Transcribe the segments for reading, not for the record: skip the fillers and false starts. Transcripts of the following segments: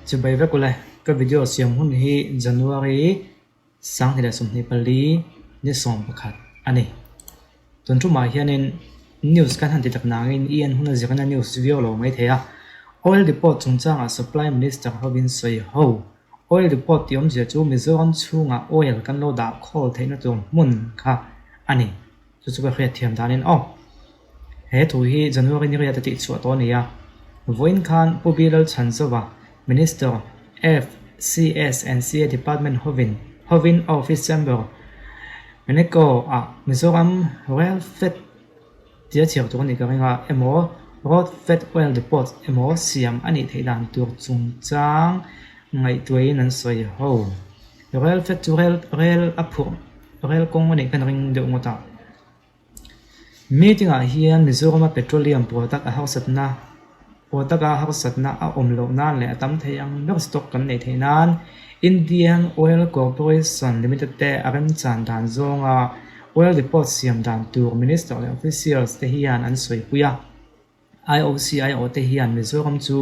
จะไปเวกุเลยก็วิดีโอเสียงหุ่นที่จันวารีสังที่ได้สมนิปลีนี่ส่งประคัดอันนี้ตอนทุ่มมาเฮียนินนิวส์กันทันทีจากนางอินเอียนหุ่นจะกันนิวส์วิดีโอลงไม่เทีย oil depot จงจ้าง supply minister เขาบินสวยโฮ oil depot ที่อมเสียจูมิโซรัมชูง oil กันโลดาคอลเทนตัวมุนค่ะอันนี้จะไปเรียกเทียมดานินอ๋อเฮ้ทุยจันวารีนี่ก็จะติดชัวตัวนี้อ่ะวันคันผู้บิลชันซว่า minister FCS and CA department Hovin office chamber มันนี่ก็มิโซรัม welfare ที่จะเชื่อตัวนี้ก็ไม่ว่าroad fed oil depot เสียมอันนี้ที่ด่านตัวจงจ้างไงตัวนั้นสวยโฮ rail fed to rail อัพrail กงวันนี้กันริงเดือดงตามีที่เฮียนมิโซรัมเปโตรเลียมปวดตักหาสัตนาปวดตักหาสัตนาอมโลนั่นแหละตั้มเทียงเลือกสต็อกกันในที่นั้น Indian Oil Corporation Limited แต่อารันจันด่านจงoil depot เสียมด่านตัว minister และ officials ที่เฮียนอันสวยปุยIOCIO ที่เฮียนมิโซรัมจู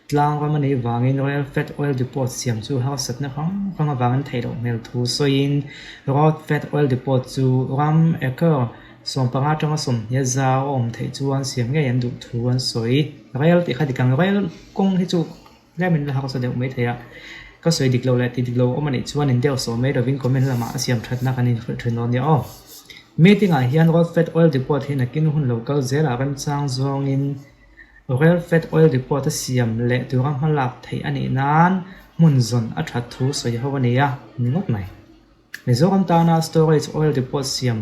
ตลางว่ามันในวางอิน royal fed oil depot เสียมจูหาสัตนะฟังวางอินไทยดอกเมลทูโซอิน road fed oil depot จูรัมเอเกอร์ส่งปราจังสมยาซาอมไทยจวนเสียงเงี้ยยันดุทวนสวย royal ที่ขัดกัน royal กงที่จูแรกมันหาสัตเดียวไม่เทียก็สวยดิกโลและติดิกโลอมันในจวนอินเดียสมัยเราวิ่งคอมเมนต์ละมาเสียมทัดนักอันนี้ถึงตอนนี้อ๋อมีที่เฮียน road fed oil depot ที่นักกินหุ่น local เจลากันจ้างจงอินoil fed oil depot เสียมเละตัวรังหันหลับไทยอันนี้นั้นมุนจนอัตราทูสวยเขาวันนี้นี่งดไหมในส่วนตานา storage oil depot เสียม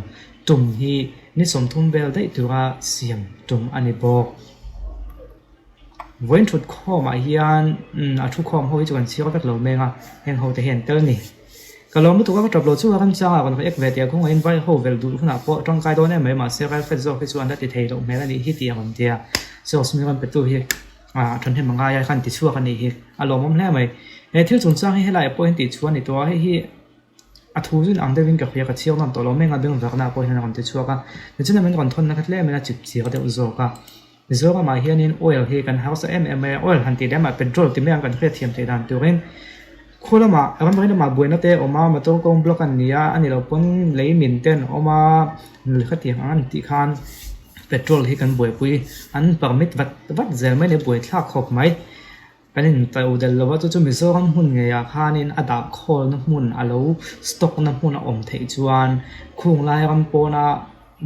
ตุ่มฮีนี่สมทุนเบลได้ตัวเสียมตุ่มอันนี้บอกวันทุกข้อมาเฮียนทุกข้อเขาจะกันเชื่อว่าเราไม่เห็นเขาจะเห็นเตอร์นี่ก็เราไม่ถูกว่าจับเราช่วยกันจ้ากันเขาเอกเวทีของอินไว้เขาเวลดูขนาดพอร่างกายตัวนี้ไม่มาเสียการเฟสโซฟิชวันได้ติดเทลไม่ได้ฮิตเดียวกันเดียส่วนสมัยกันเป็นตัวฮีทนเห็นมังงายขันติดชั่วกันนี่ฮีอารมณ์มันแน่ไหมที่สงสารให้หลายพอเห็นติดชั่วในตัวให้ฮีทูจินอันเดวินกับเฮียกับเชี่ยวนั่นตัวเราไม่งานเรื่องจากนั้นพอเห็นกันติดชั่วกันแต่ฉะนั้นมันก่อนทนนะครับเล่ไม่น่าจิบเสียก็เดี๋ยวอุโซกันอุโซกันมาเฮียนี่ออยล์เฮียกันเฮาส์MMAออยล์หันติดได้มาเป็นโจทย์ที่ไม่ยังกันเครียดเทียมเทียนตัวเองคนละมาอันนั้นมาบุญนั่นเตะออกมาตัวกงบล็อกกันนี้อันนี้เราพ้นเลยมินเต้นออกมาหรือขัดเทียงอันติคานเปโตรที่กันบวยปุยอันปรมิตวัดเซลไม่ได้บวยท่าขบไหมกันนี่แต่อุดรว่าจะมีโซ่กันหุ่นไงข้านี่อดับคอลน้ำหุ่นอาลูสต็อกน้ำหุ่นอมเทจวนคุ้งลายกันปนะ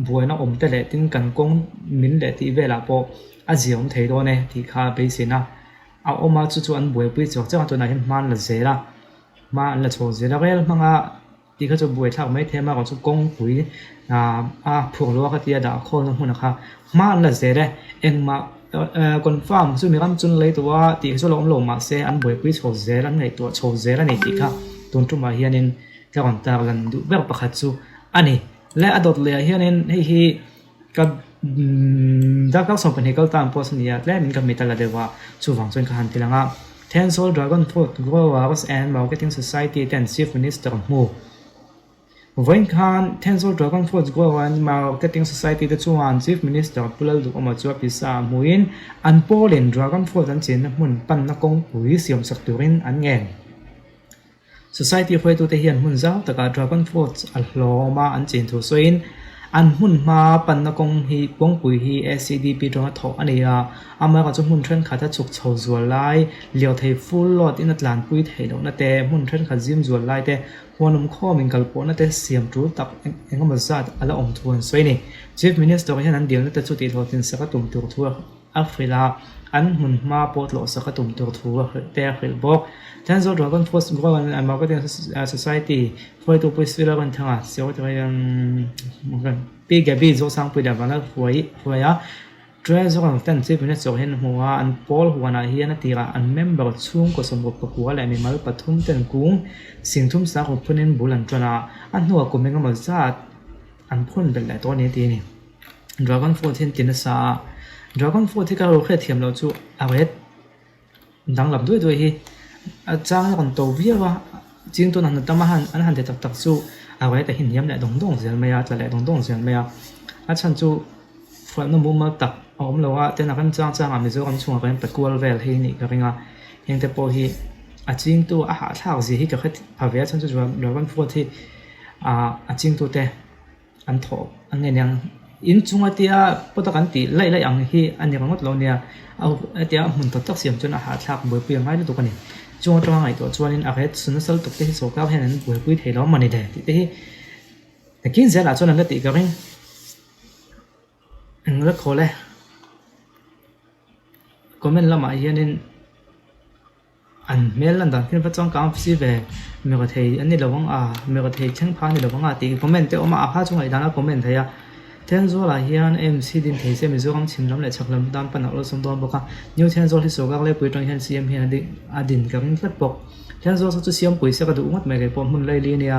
บวยน้ำอมแต่เล็ตินกันกงมินเล็ที่เวลาปออาเจียมเทโดเนี่ยที่ข้าไปเสียนะเอาออกมาจุอันบวยปุยจอกจากตัวไหนมันละเสียละมาละโชว์เสียละเวลมังอ่ะที่เขาจะบวยทักไม่เทมาก็จะกงปุยพวกเราก็ที่จะด่าคนทั้งหมดนะคะมาละเสียเลยเองมาคนฟ้ามันซึ่งมีการจุนเลยตัวที่เขาลงลงมาเสียอันบวยปุยโชว์เสียแล้วในตัวโชว์เสียแล้วในที่ค่ะตัวทุ่มมาเฮียนินก็ก่อนตากันดูแบบประคัตซูอันนี้และอดทเลยเฮียนินให้กับดักส่งเป็นเหตุการณ์พอสนิทและมันก็มีตลาดเดียวว่าชูฟังจนการที่ละง่ะ Tensol Dragon Fruit Growers and Marketing Society and Chief Minister Mu วันคัน Tensol Dragon Fruit Growers and Marketing Society 的主管 Chief Minister 布勒鲁ออกมาจวบพิษามุินอันโปเลน Dragon Fruit อันเจนมุนปันนักกงปุ๋ยเสียมสักตัวรินอันเงิน Society คอยตัวเทียนมุนเจ้าแต่การ Dragon Fruit อัลโลมาอันเจนถูกส่วนอันหุ่นมาปันนักกงฮีกงปุ๋ยฮี SCDP ตรงนั้นอันนี้อามาก็จะหุ่นเทรนขาดจุกโชว์จวนไล่เลี้ยวเทฟูลลอดอินนัดลานปุ๋ยเทดนั่นแต่หุ่นเทรนขาดซิมจวนไล่แต่หัวนมข้อมิงกัลปนั่นแต่เสียมจูตับเองก็มาจัดอะไรอมทวนสวยนี่ Chief Minister แค่นั้นเดียวนั่นแต่จุดที่ทอดินสักตุ่มตัวทั่วแอฟริกาอันหุ่นมาปวดหลอสักตุ่มตัวทั่วแต่เขยบอกTensol Dragon Fruit Growers and Marketing Society คอยตัวปุ๋ยสวิลล์กันทั้งเสียวจะยังมันปีแกบีโจสังปุ๋ยเดี๋ยวมันหวยเทรนส์ของท่านที่เป็นนักสอนเห็นหัวอันพอลหัวนาเฮียนตีระอันเมมเบอร์ช่วงก็สมบูรณ์หัวและมีมาลปฐุมเต็นกุ้งสิ่งทุ่มสาของผู้นั้นบุลันจนาอันหัวก็ไม่ก็มาจัดอันพ่นเป็นหลายตัวนี้ทีนี่ Dragon Fruit ที่ตินสา Dragon Fruit ที่เราเคยเทียมเราจู่เอาไว้ดังหลับด้วยที่จ้างคนโตวิ่งว่าจริงตัวนั้นตั้งมาอันหันเด็ดตักจู่เอาไว้แต่เห็นย้ำแหละดงเสียงไม่ยาจะแหละดงเสียงไม่ยาอาฉันจู่ฝันน้ำมุมมาตักอมเราว่าแต่นักจ้างมีเจ้าคนช่วงเป็นไปกลัวเวลที่นี่ก็เป็นว่าเห็นแต่พอที่ จริงตัวอาหารท่าสิที่ก็คือพาเวชันจะว่าเราวันพูดที่จริงตัวเตอันทบอันเงี้ยยังอินจุงอาทิตย์ปตกันตีไล่อังที่อันนี้ก็งดเราเนี่ยเอาอาทิตย์มันตัดเสียงจนอาหารท่าเบื่อเปลี่ยนง่ายเลยตัวกันนี่จงตัวไงตัวจวนนี้อาเวสุนัขสลตุกที่โซก้าให้นั้นเบื่อปุ้ยเทล้อมันนี่เด้ที่แต่กินเสร็จแล้วจวนนั้นก็ตีกันเองเลิกโคเลยก็ไม่ละหมาดยันอันเมื่อลันดันขึ้นพระจ้องการฟิสิเวเมื่อเทอันนี้เราวังเมื่อเทช่างพานี่เราวังตีคอมเมนต์แต่ออกมาพาจงไอ้ด้านคอมเมนต์เทียเทนโซล่ะยันMCดินเทเซมิโซกังชิมลำเลยชักลำดานปนักเราสมบูรณ์บอกว่านิวเทนโซที่สุกักเลยปุยตรงยัน CM เฮียนดินกับนี่ตัดปกเทนโซสุด CM ปุยเสกกระดูกมัดไม่เคยปมหุ่นเลยลีเนี่ย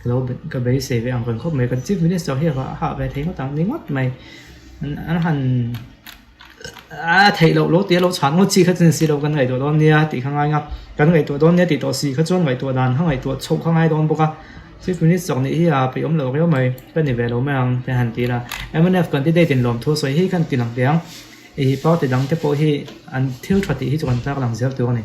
เราก็ไปเสพอังคนเขาไม่กันจิ๊บไม่ได้สอนเฮียว่าหาไปเทเขาต่างนี่มัดไม่อันหันthấy lâu tiếng lâu chán lâu chi khát chân xí lâu cái ngày đó nia thì không ai ngap cái ngày đó nia thì đó xí khát chân ngày đó đàn không ngày đó chụp không ai đó bốc à chứ cứ nít dòng này bị ốm lâu cái mày cái này về lâu mày ăn thì hẳn tí là MNF cần tí đây tiền lòm thua soi hi cần tiền làm tiếng thì bao thì đăng tiếp bộ hi ăn thiếu thoát thì hi chọn ta làm gì đó này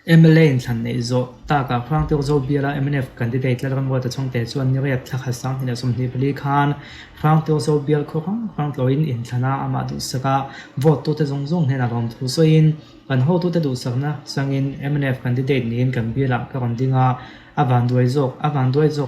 MLA thành này rồi ta cả khoang tiêu rồi bia là MNF candidate là con vợ từ trong tệ chuẩn như vậy là khá sáng thì là sum thì beli khan khoang tiêu rồi bia khoang tiêu in thành na mà đủ saka vote tu te zong hay là làm thu số in còn hậu tu te đủ sắc na sang in MNF candidate in cần bia là các con dinga avan đuôi rồi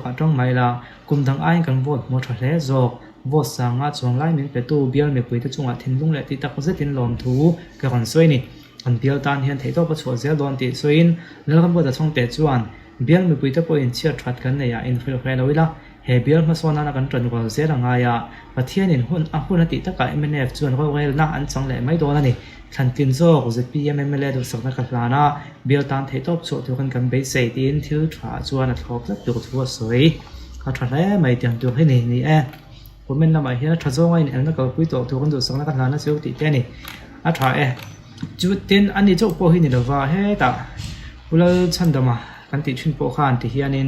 ở trong máy là cùng thằng ai cần vote một thế rồi vote sang á trong lại mình phải tu bia mình phải tu chung á thiên lung lại thì ta có rất tin làm thu các con số nàyอันเบียลตานเห็นที่ตัวประชวเสียดอนติส่วนแล้วก็บอกจะช่องเตจวนเบียลมีปุยตะปอยเชียร์ทรัดกันเนี่ยอินฟิลเฟรนเอาไว้ละเฮเบียลมาสอนนักกันจนกว่าเสียงไงประเทศนี้หุ่นติตะกับMNFจวนก็เวลน่าอันจังเลยไม่โดนนี่ทันกินโซ่ก็จะพีMLAดูสักนักกันลานะเบียลตานที่ตัวประชวตัวกันเบสเซตินที่ทรัดจวนนักทบแล้วตัวทัวสวยเขาทรัดแล้วไม่เตรียมตัวให้นี่ผมเป็นนำมาเห็นทรัดจงไงเนี่ยแล้วก็ปุยตัวกันดูสักนักกันลานะเสียวติดแค่นี่ทรัดจุดเด่นอันนี้เจ้าพ่อที่นี่เราว่าเฮ้แต่เราฉันดมากันติดชุนโปขานที่เฮียนิน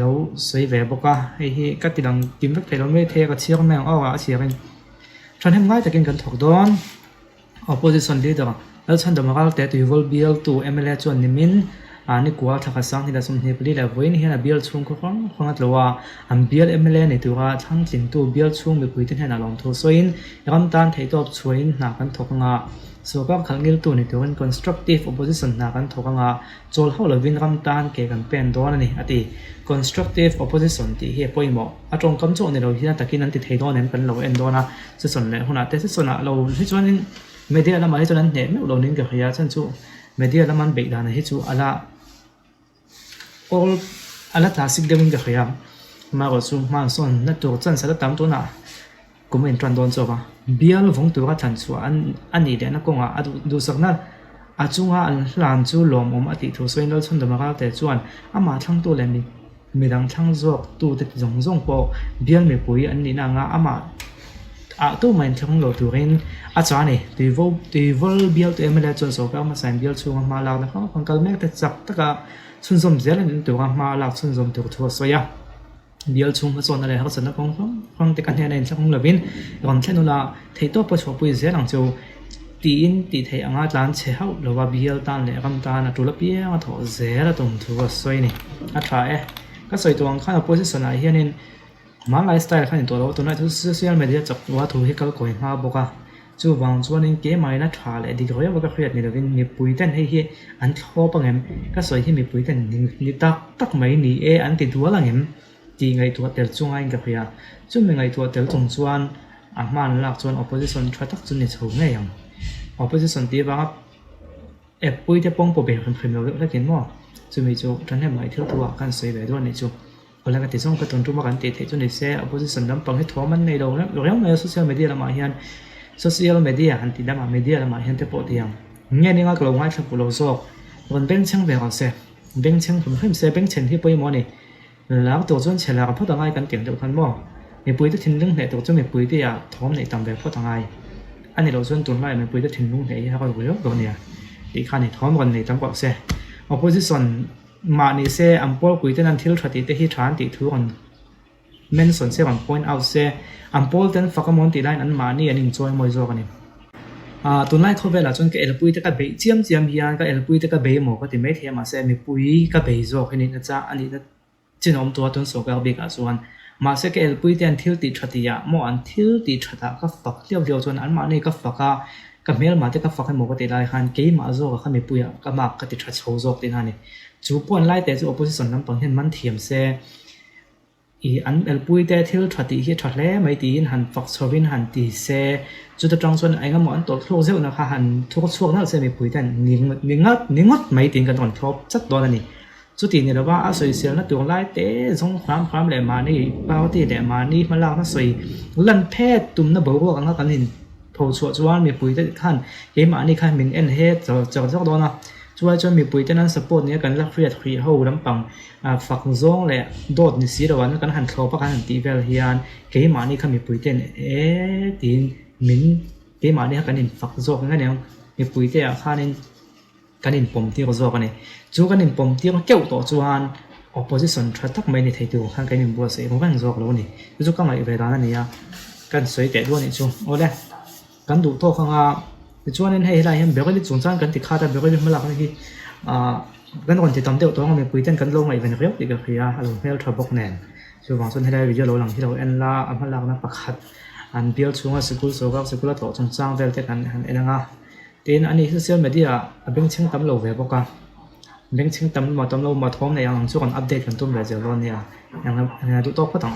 เราสวยแบบบอกว่าเฮ้ก็ติดดังกินรักแต่เราไม่เทกับเชียร์แมงอ้อเชียร์กันฉันทำง่ายแต่กินกันถกดอน opposition leader แล้วฉันดมาก็แต่ตัววอลเบียลตัวMLAจวนนิมินนี่กว่าถ้าข้าสั่งที่เราสมเหตุผลแล้ววันนี้เห็นเบียลช่วงของเราว่าเบียลMLAในตัวทั้งสิ่งตัวเบียลช่วงมีคุยถึงให้เราลองทดสอบรำตานที่ตัวช่วยนักกันถกงาส่วนกับขังกิลตัวในตัวเป็น constructive opposition นักกันถกงาโจลเขาเลยวินรำตานเกี่ยกันเป็นตัวนั่นนี่ที่ constructive opposition ที่เฮียป่วยหมอตรงคำโจในเราที่นั่นตะกี้นั้นที่ที่ตัวนั้นเป็นเราเอ็นตัวนะส่วนเนี่ยขณะที่ส่วนเราที่ส่วนนี้ไม่ได้ละมาที่ส่วนนั้นเนี่ยเราเนี่ยกับขยะชั้นจู่ไม่ได้ละมันเบิกดานที่จู่อะไรall ta sig dem ga khayam ma go su man son na to chan sa tam to na comment tran don so ba bial vong tu ga than chu an ni de na ko nga adu du sak na a chunga an hlan chu lom ati thu soin dal chon da ma ga te chuan ama thang to le mi dang thang zok tu te zong po bial me pui an ni na nga ama tu main thang lo tu rin a cha ni ti vol bial tu emela chon so ka ma san bial chu ma la na khong kal mek te chak ta ka sun som zel ni tu ga ma la sun som tu thu so ya bial chung ma son ale ha san na kong te kan he nei chang lovin ron thenu la thei to pa chho pui zel ang chu ti thei anga tlan che hau lo wa bial tan le ram ta na tu la pi a tho zel tum thu so ni a tha ka soi tuang khan opposition a hianin ma lifestyle khan to lo to na thu social media chak wa thu hi kal koi ma boka chu wang chuan in ke mai na tha le di roya boka khriat ni lovin mi pui ten hei hi an thlo pangem ka soi hi mi pui ten ni tak mai ni an ti duala ngem ti ngai tu tel chunga in ka khria chu me ngai tu tel chung chuan a man lak chuan opposition thatak chun ni chho nge yang opposition ti ba pui te pong po be khrim lo la kin mo chu mi chu tan he mai thil tuwa kan soi ve do ni chu ola ka ti song ka ton tu ma kan ti the chu ni se opposition dam pang he thwa man nei lo na lo ma social media la ma hian social media han ti dama media la ma hian te po tiang nge ni nga ko ngai thap lo so ron beng chang ve ha se beng chang phim se beng chen hi poi mo ni la to chon chela ka phot ngai kan tiang de kan mo mi pui te thin lung ne to chu mi pui te ya thom nei tam ve phot ngai ani lo chon tun lai mi pui te thin lung nei ha ko lo nia ti khan ni thom ron nei tam ko se opposition ma ni se ampol pui te nan thil thati te hi than ti thu on mention se one point out se ampol ten fakamon ti line an ma ni aning choi moi zo kan ตุนไล่เขาเวลาจนก็เอลปุยตะกะเบยเจียมฮิอันก็เอลปุยตะกะเบยหมอก็ติไม่เทียมาเสมีปุยกะเบยโจกนี่นะจ๊ะอันนี้จินอมตัวตุนโซกเอาเบกะส่วนมาเสก็เอลปุยเตียนทิลติชัดยาหมออันทิลติชัดก็ฝักเลี้ยวจนอันมานี่ก็ฝักก็เมลมาที่ก็ฝักให้หมอก็ติไล่ขันเกยมาโจก็มีปุยก็มากก็ติชัดโชว์โจกตินั่นนี่จูปวนไล่แต่จู opposition นั้นปังเห็นมันเทียมเสอันเอลปุยแต่ทิลชัดที่ชัดแล้วไม่ตีนหันฝักชวินหันตีเสจุดตรงส่วนไอ้ก็หมอนตัวโครเซลนะคะหันทุกช่วงนั่นเสียมีปุยแต่นิ่งไม่ตีนกันตอนครบจัดตัวนั่นนี่จุดที่นี่เราว่าอาศัยเสียนั่นตัวไล่เตะสงความแหลมมานี่เป้าที่แหลมมานี่มันลากนั่นสวยลันแพทย์ตุ่มนั่นบอกว่ากันแล้วกันนี่โผล่ชวนมีปุยแต่ขั้นเกมอันนี้ขั้นมิงเอ็นเฮดจะตัวนะช่วยจนมีปุยแต่นั้นสปอร์ตเนี่ยกันลักเครียดเขาลำปังฝักซองเลยโดดนี่สีระวันกันหันเขาปะกันหันตีเวลเฮียนเกมอันนี้ขั้นมีปุยแต่ตีนมิงเกมอันนี้กันนี่ฝักซองกันเนี่ยมีปุยแต่ขั้นนี่กันนี่ปมที่เขาซองกันนี่จูกันนี่ปมที่เขาเกี่ยวต่อจวน opposition ชัดทักไม่ในไทยตัวขั้นกันนี่บัวเสียผมก็ยังซองแล้วนี่จูก็มาอีกเวลานั่นนี่กันสวยแต่ด้วยนี่จูโอ้เลยกันดูโตข้างจวนนั้นให้ไรเห็นเบลก็ได้สงสารกันติดขาดแต่เบลก็ได้มาหลักนี่กันก่อนที่ตอนเดียวตัวเรามีปุยเต้นกันลงมาอีกเป็นเรื่องอีกคือฮัลโหลเฮลทรัพย์แนนช่วยบางส่วนให้ได้วิดีโอหลังที่เราเอ็นล่าอันพันลักนะประคัดอันเบียลช่วงสกุลโซกับสกุลต่อจงจ้างเวลเทกันเอ็นngaทีนี้อันนี้คือโซเชียลมีเดียเบ่งชิงตั้มโลเว็บกันเบ่งชิงตั้มมาท้องในอย่างช่วงอัปเดตกันตุ้มเลยเจ้าล้วนเนี่ยอย่างดูโต๊ะก็ต้อง